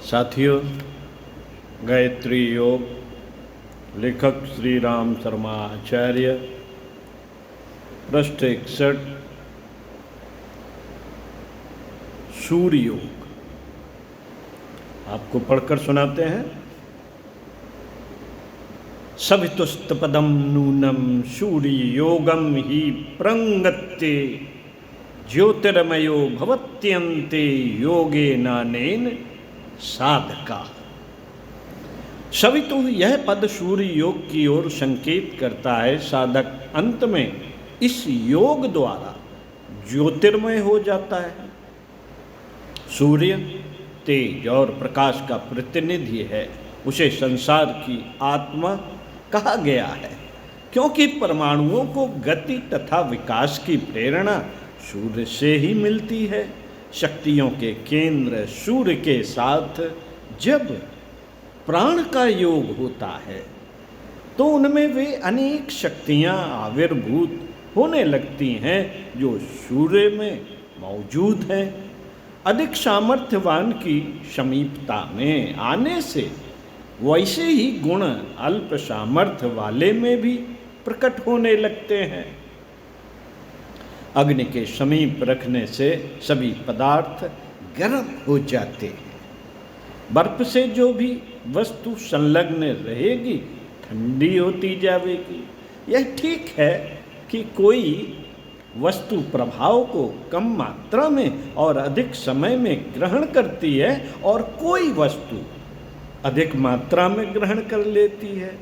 साथियों, गायत्री योग लेखक श्री राम शर्मा आचार्य, पृष्ठ 61, सूर्य योग आपको पढ़कर सुनाते हैं। सवितुस्तपदम नूनम सूर्य योगम ही प्रंगत्ते ज्योतिर्मयो भवत्यन्ते योगे नानेन साधका। सवितु यह पद सूर्य योग की ओर संकेत करता है। साधक अंत में इस योग द्वारा ज्योतिर्मय हो जाता है। सूर्य तेज और प्रकाश का प्रतिनिधि है। उसे संसार की आत्मा कहा गया है, क्योंकि परमाणुओं को गति तथा विकास की प्रेरणा सूर्य से ही मिलती है। शक्तियों के केंद्र सूर्य के साथ जब प्राण का योग होता है तो उनमें वे अनेक शक्तियां आविर्भूत होने लगती हैं जो सूर्य में मौजूद हैं। अधिक सामर्थ्यवान की समीपता में आने से वैसे ही गुण अल्प सामर्थ्य वाले में भी प्रकट होने लगते हैं। अग्नि के समीप रखने से सभी पदार्थ गर्म हो जाते हैं। बर्फ से जो भी वस्तु संलग्न रहेगी ठंडी होती जाएगी। यह ठीक है कि कोई वस्तु प्रभाव को कम मात्रा में और अधिक समय में ग्रहण करती है और कोई वस्तु अधिक मात्रा में ग्रहण कर लेती है।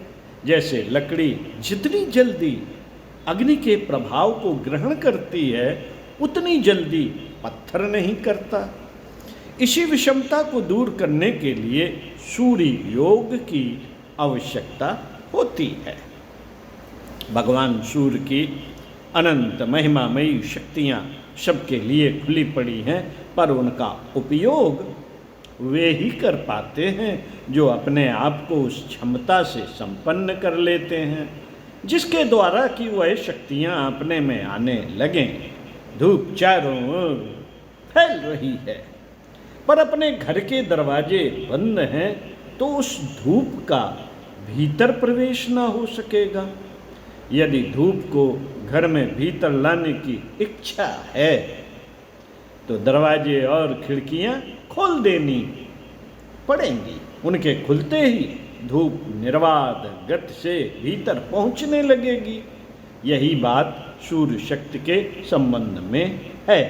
जैसे लकड़ी जितनी जल्दी अग्नि के प्रभाव को ग्रहण करती है उतनी जल्दी पत्थर नहीं करता। इसी विषमता को दूर करने के लिए सूर्य योग की आवश्यकता होती है। भगवान सूर्य की अनंत महिमामयी शक्तियाँ सबके लिए खुली पड़ी हैं, पर उनका उपयोग वे ही कर पाते हैं जो अपने आप को उस क्षमता से संपन्न कर लेते हैं जिसके द्वारा कि वह शक्तियाँ अपने में आने लगें। धूप चारों ओर फैल रही है, पर अपने घर के दरवाजे बंद हैं तो उस धूप का भीतर प्रवेश ना हो सकेगा। यदि धूप को घर में भीतर लाने की इच्छा है तो दरवाजे और खिड़कियां खोल देनी पड़ेंगी। उनके खुलते ही धूप निर्बाध गति से भीतर पहुंचने लगेगी। यही बात सूर्य शक्ति के संबंध में है।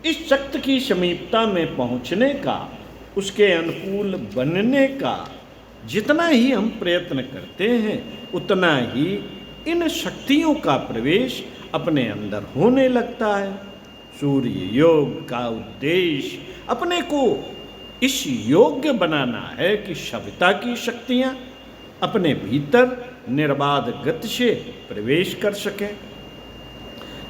इस शक्ति की समीपता में पहुंचने का, उसके अनुकूल बनने का जितना ही हम प्रयत्न करते हैं उतना ही इन शक्तियों का प्रवेश अपने अंदर होने लगता है। सूर्य योग का उद्देश्य अपने को इस योग्य बनाना है कि सविता की शक्तियां अपने भीतर निर्बाध गति से प्रवेश कर सकें।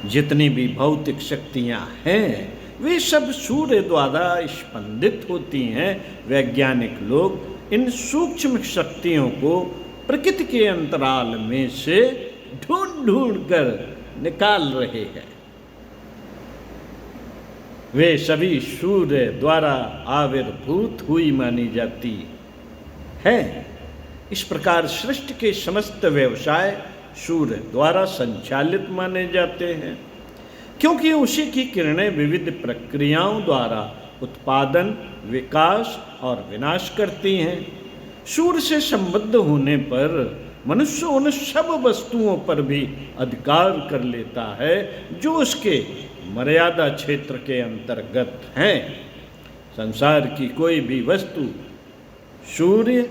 जितनी भी भौतिक शक्तियां हैं वे सब सूर्य द्वारा स्पंदित होती हैं। वैज्ञानिक लोग इन सूक्ष्म शक्तियों को प्रकृति के अंतराल में से ढूंढ ढूंढ कर निकाल रहे हैं। वे सभी सूर्य द्वारा आविर्भूत हुई मानी जाती है। इस प्रकार सृष्टि के समस्त व्यवसाय सूर्य द्वारा संचालित माने जाते हैं, क्योंकि उसी की किरणें विविध प्रक्रियाओं द्वारा उत्पादन, विकास और विनाश करती हैं। सूर्य से संबद्ध होने पर मनुष्य उन सब वस्तुओं पर भी अधिकार कर लेता है जो उसके मर्यादा क्षेत्र के अंतर्गत हैं। संसार की कोई भी वस्तु सूर्य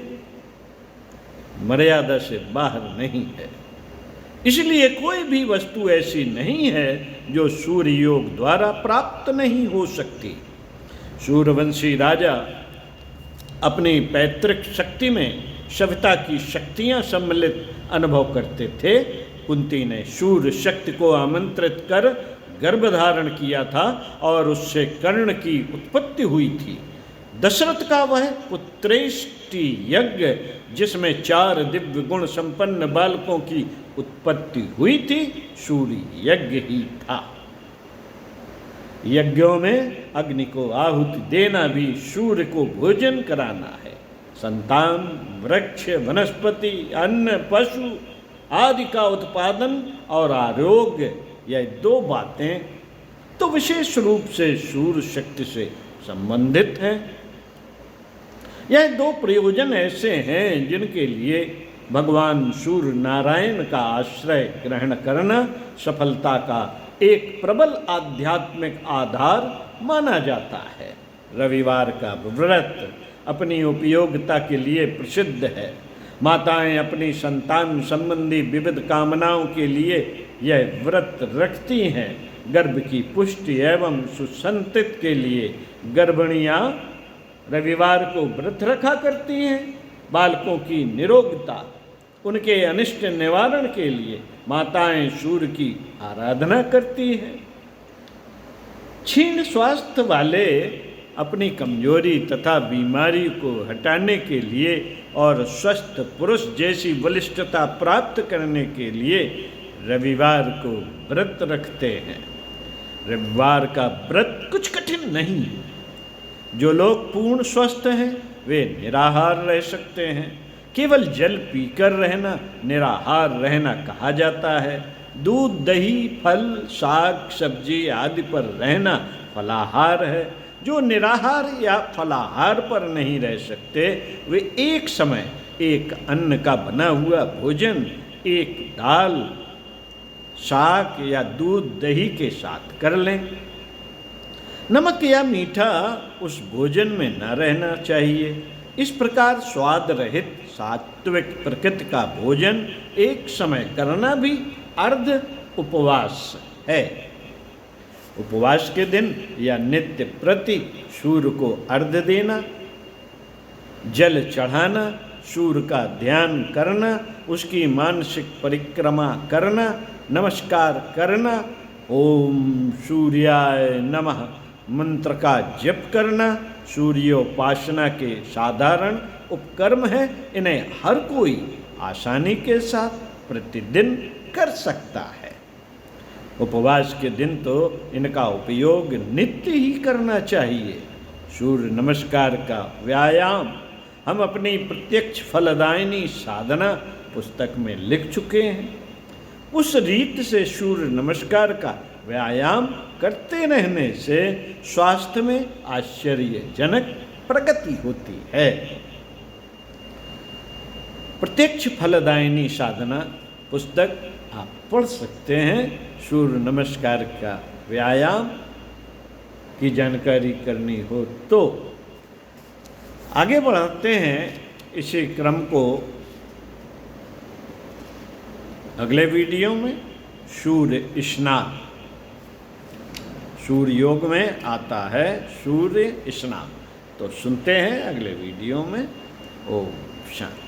मर्यादा से बाहर नहीं है। इसलिए कोई भी वस्तु ऐसी नहीं है जो सूर्य योग द्वारा प्राप्त नहीं हो सकती। सूर्यवंशी राजा अपनी पैतृक शक्ति में सविता की शक्तियां सम्मिलित अनुभव करते थे। कुंती ने सूर्य शक्ति को आमंत्रित कर गर्भधारण किया था और उससे कर्ण की उत्पत्ति हुई थी। दशरथ का वह पुत्रेष्टि यज्ञ जिसमें 4 दिव्य गुण संपन्न बालकों की उत्पत्ति हुई थी, सूर्य यज्ञ ही था। यज्ञों में अग्नि को आहुति देना भी सूर्य को भोजन कराना है। संतान, वृक्ष, वनस्पति, अन्न, पशु आदि का उत्पादन और आरोग्य, यह दो बातें तो विशेष रूप से सूर्य शक्ति से संबंधित हैं। यह दो प्रयोजन ऐसे हैं जिनके लिए भगवान सूर्य नारायण का आश्रय ग्रहण करना सफलता का एक प्रबल आध्यात्मिक आधार माना जाता है। रविवार का व्रत अपनी उपयोगिता के लिए प्रसिद्ध है। माताएं अपनी संतान संबंधी विविध कामनाओं के लिए यह व्रत रखती हैं। गर्भ की पुष्टि एवं सुसंतति के लिए गर्भिणियां रविवार को व्रत रखा करती हैं। बालकों की निरोगता, उनके अनिष्ट निवारण के लिए माताएं सूर्य की आराधना करती हैं। क्षीण स्वास्थ्य वाले अपनी कमजोरी तथा बीमारी को हटाने के लिए और स्वस्थ पुरुष जैसी बलिष्ठता प्राप्त करने के लिए रविवार को व्रत रखते हैं। रविवार का व्रत कुछ कठिन नहीं है। जो लोग पूर्ण स्वस्थ हैं वे निराहार रह सकते हैं। केवल जल पीकर रहना निराहार रहना कहा जाता है। दूध, दही, फल, साग, सब्जी आदि पर रहना फलाहार है। जो निराहार या फलाहार पर नहीं रह सकते वे एक समय एक अन्न का बना हुआ भोजन, एक दाल, साग या दूध, दही के साथ कर लें। नमक या मीठा उस भोजन में न रहना चाहिए। इस प्रकार स्वाद रहित सात्विक प्रकृति का भोजन एक समय करना भी अर्ध उपवास है। उपवास के दिन या नित्य प्रति सूर्य को अर्घ्य देना, जल चढ़ाना, सूर्य का ध्यान करना, उसकी मानसिक परिक्रमा करना, नमस्कार करना, ओम सूर्याय नमः मंत्र का जप करना सूर्योपासना के साधारण उपकर्म है। इन्हें हर कोई आसानी के साथ प्रतिदिन कर सकता है। उपवास के दिन तो इनका उपयोग नित्य ही करना चाहिए। सूर्य नमस्कार का व्यायाम हम अपनी प्रत्यक्ष फलदायिनी साधना पुस्तक में लिख चुके हैं। उस रीत से सूर्य नमस्कार का व्यायाम करते रहने से स्वास्थ्य में आश्चर्यजनक प्रगति होती है। प्रत्यक्ष फलदायिनी साधना पुस्तक आप पढ़ सकते हैं। सूर्य नमस्कार का व्यायाम की जानकारी करनी हो तो आगे बढ़ाते हैं इसी क्रम को अगले वीडियो में। सूर्य स्नान, सूर्य योग में आता है सूर्य स्नान, तो सुनते हैं अगले वीडियो में। ओम शांति।